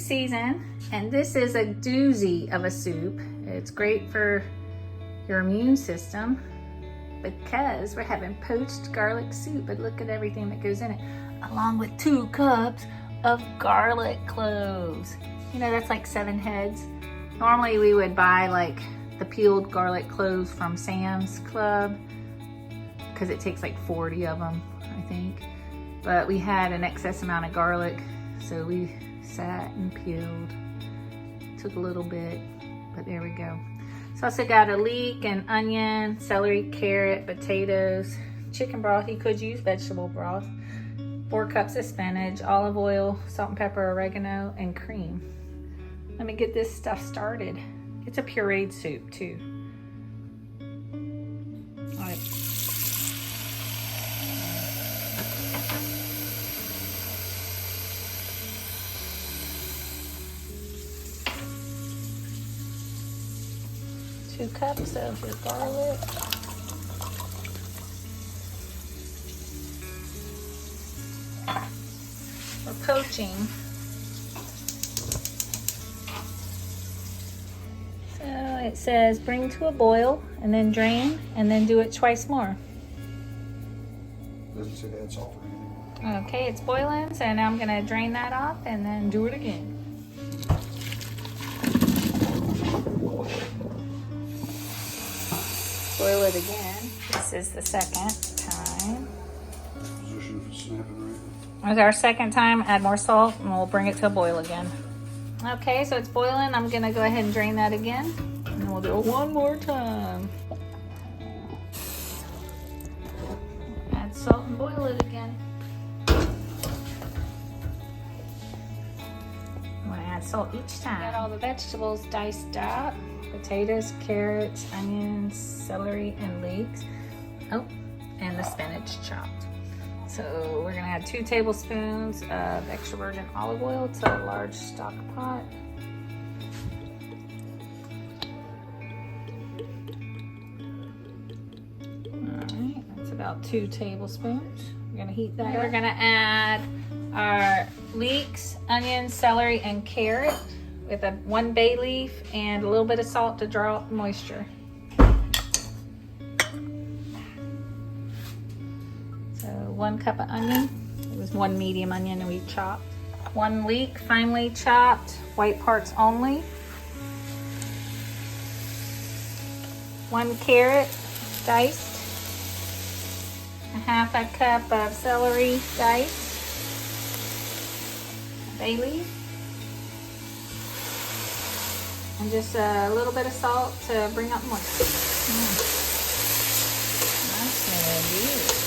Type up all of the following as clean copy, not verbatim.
season, and this is a doozy of a soup. It's great for your immune system because we're having poached garlic soup, but look at everything that goes in it, along with 2 cups of garlic cloves. You know, that's like 7 heads. Normally we would buy like the peeled garlic cloves from Sam's Club because it takes like 40 of them, I think. But we had an excess amount of garlic, so we sat and peeled. Took a little bit, but there we go. So I also got a leek and onion, celery, carrot, potatoes, chicken broth. You could use vegetable broth. 4 cups of spinach, olive oil, salt and pepper, oregano, and cream. Let me get this stuff started. It's a pureed soup too. All right. Two cups of your garlic. We're poaching. So it says bring to a boil and then drain and then do it twice more. Doesn't say add salt or anything. Okay, it's boiling, so now I'm gonna drain that off and then do it again. Boil it again. This is the second time. Position for snapping right now. With our second time, add more salt and we'll bring it to a boil again. Okay, so it's boiling. I'm gonna go ahead and drain that again. And then we'll do it one more time. Add salt and boil it again. I'm gonna add salt each time. Got all the vegetables diced up. Potatoes, carrots, onions, celery, and leeks. Oh, and the spinach chopped. So we're gonna add 2 tablespoons of extra virgin olive oil to a large stock pot. Alright, that's about 2 tablespoons. We're gonna heat that. We're gonna add our leeks, onions, celery, and carrot with 1 bay leaf and a little bit of salt to draw out the moisture. So 1 cup of onion. It was 1 medium onion and we chopped. 1 leek, finely chopped, white parts only. 1 carrot, diced. 1/2 cup of celery, diced. A bay leaf. And just a little bit of salt to bring up moisture. That's good.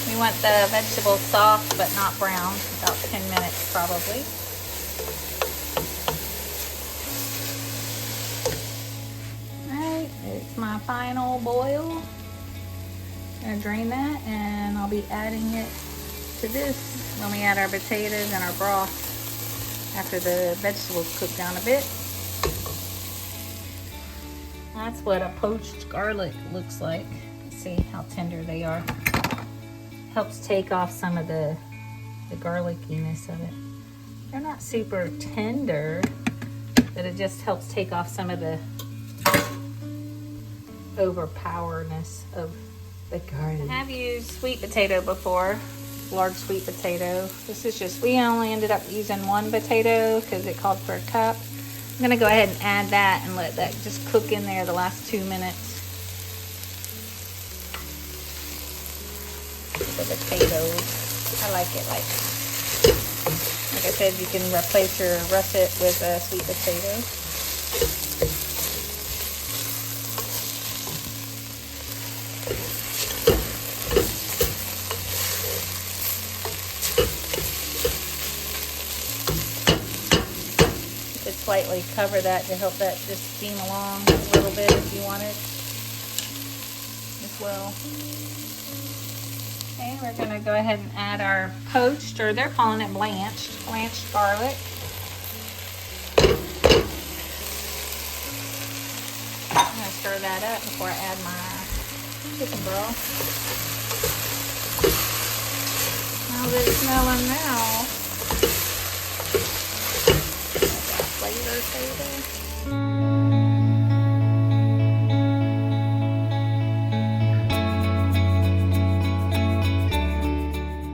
We want the vegetables soft but not brown, about 10 minutes probably. Alright, it's my final boil. I'm gonna drain that and I'll be adding it to this when we add our potatoes and our broth after the vegetables cook down a bit. That's what a poached garlic looks like. Let's see how tender they are. Helps take off some of the garlickiness of it. They're not super tender, but it just helps take off some of the overpowerness of the garlic. I have used sweet potato before, large sweet potato. This is just, we only ended up using 1 potato because it called for a cup. I'm gonna go ahead and add that and let that just cook in there the last 2 minutes. The potatoes. I like it like I said, you can replace your russet with a sweet potato. You could slightly cover that to help that just steam along a little bit if you want it as well. Okay, we're gonna go ahead and add our poached, or they're calling it blanched garlic. I'm gonna stir that up before I add my chicken broth. How's it smelling now? Flavor saver.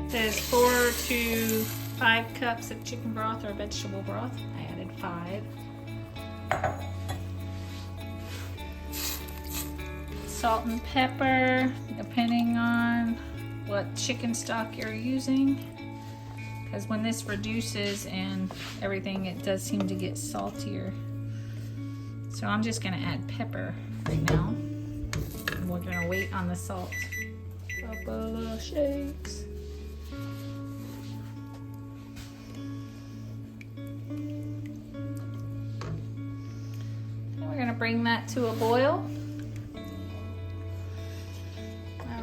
It says 4 to 5 cups of chicken broth or vegetable broth. I added 5. Salt and pepper, depending on what chicken stock you're using, because when this reduces and everything, it does seem to get saltier. So I'm just gonna add pepper right now, and we're gonna wait on the salt. Couple of shakes. And we're gonna bring that to a boil.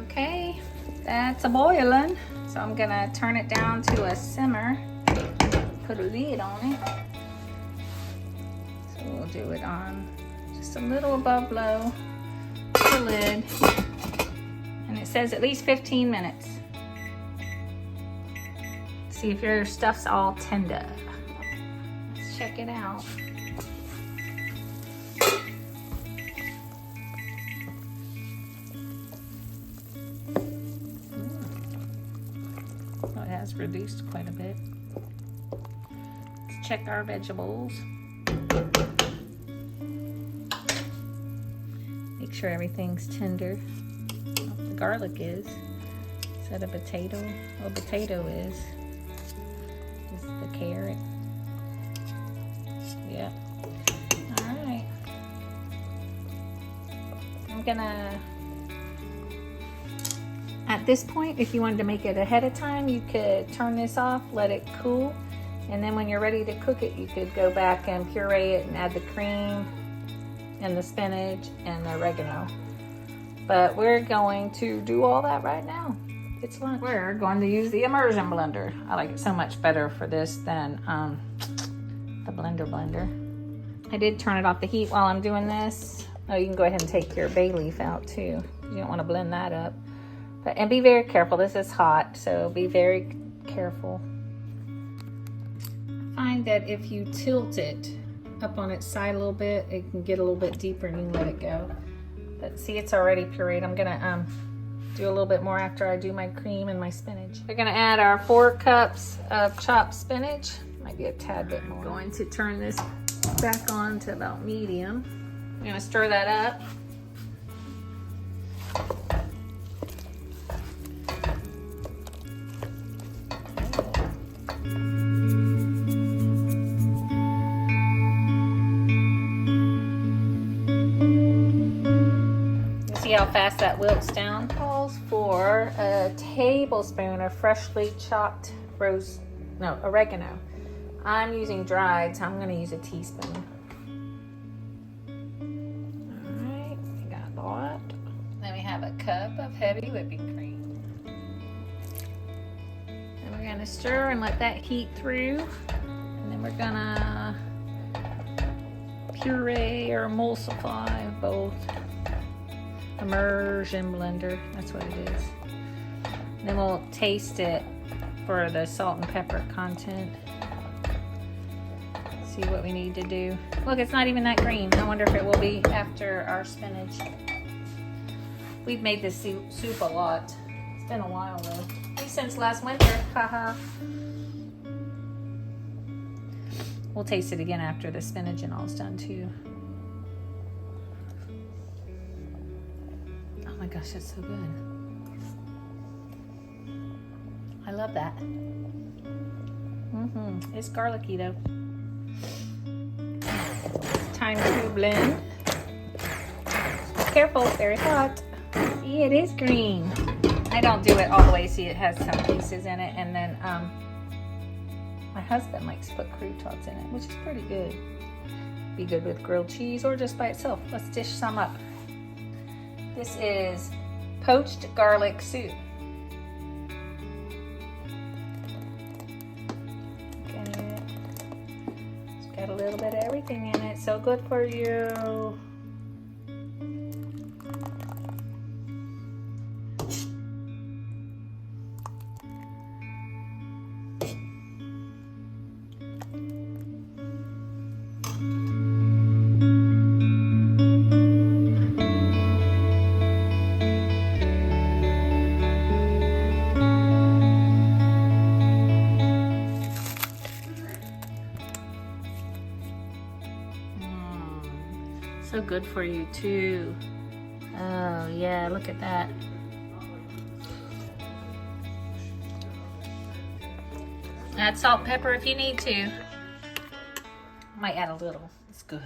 Okay, that's a boiling. So I'm gonna turn it down to a simmer, put a lid on it. So we'll do it on just a little above low, the lid. And it says at least 15 minutes. See if your stuff's all tender. Let's check it out. Reduced quite a bit. Let's check our vegetables. Make sure everything's tender. Oh, the garlic is. Is that a potato? Oh, potato is. This is the carrot. Yep. Alright. I'm gonna, at this point, if you wanted to make it ahead of time, you could turn this off, let it cool, and then when you're ready to cook it, you could go back and puree it and add the cream and the spinach and the oregano. But we're going to do all that right now. It's lunch. We're going to use the immersion blender. I like it so much better for this than the blender. I did turn it off the heat while I'm doing this. Oh, you can go ahead and take your bay leaf out too. You don't want to blend that up. And be very careful. This is hot, so be very careful. I find that if you tilt it up on its side a little bit, it can get a little bit deeper and you can let it go. But see, it's already pureed. I'm gonna do a little bit more after I do my cream and my spinach. We're gonna add our 4 cups of chopped spinach. Might be a tad bit more. I'm going to turn this back on to about medium. I'm gonna stir that up. See how fast that wilts down? Calls for a tablespoon of freshly chopped oregano. I'm using dried, so I'm going to use a teaspoon. Alright, we got that. Then we have a cup of heavy whipping cream. And we're going to stir and let that heat through. And then we're going to puree or emulsify both. Immersion blender, that's what it is. And then we'll taste it for the salt and pepper content. See what we need to do. Look, it's not even that green. I wonder if it will be after our spinach. We've made this soup a lot. It's been a while though. Maybe since last winter, haha. We'll taste it again after the spinach and all's done too. Oh my gosh, that's so good. I love that. It's garlicky though. It's time to blend. Be careful, it's very hot. See, it is green. I don't do it all the way. See, it has some pieces in it, and then my husband likes to put croutons in it, which is pretty good. Be good with grilled cheese or just by itself. Let's dish some up. This is poached garlic soup. little bit of everything in it. So good for you. So good for you too. Oh yeah, look at that. Add salt and pepper if you need to. Might add a little. It's good.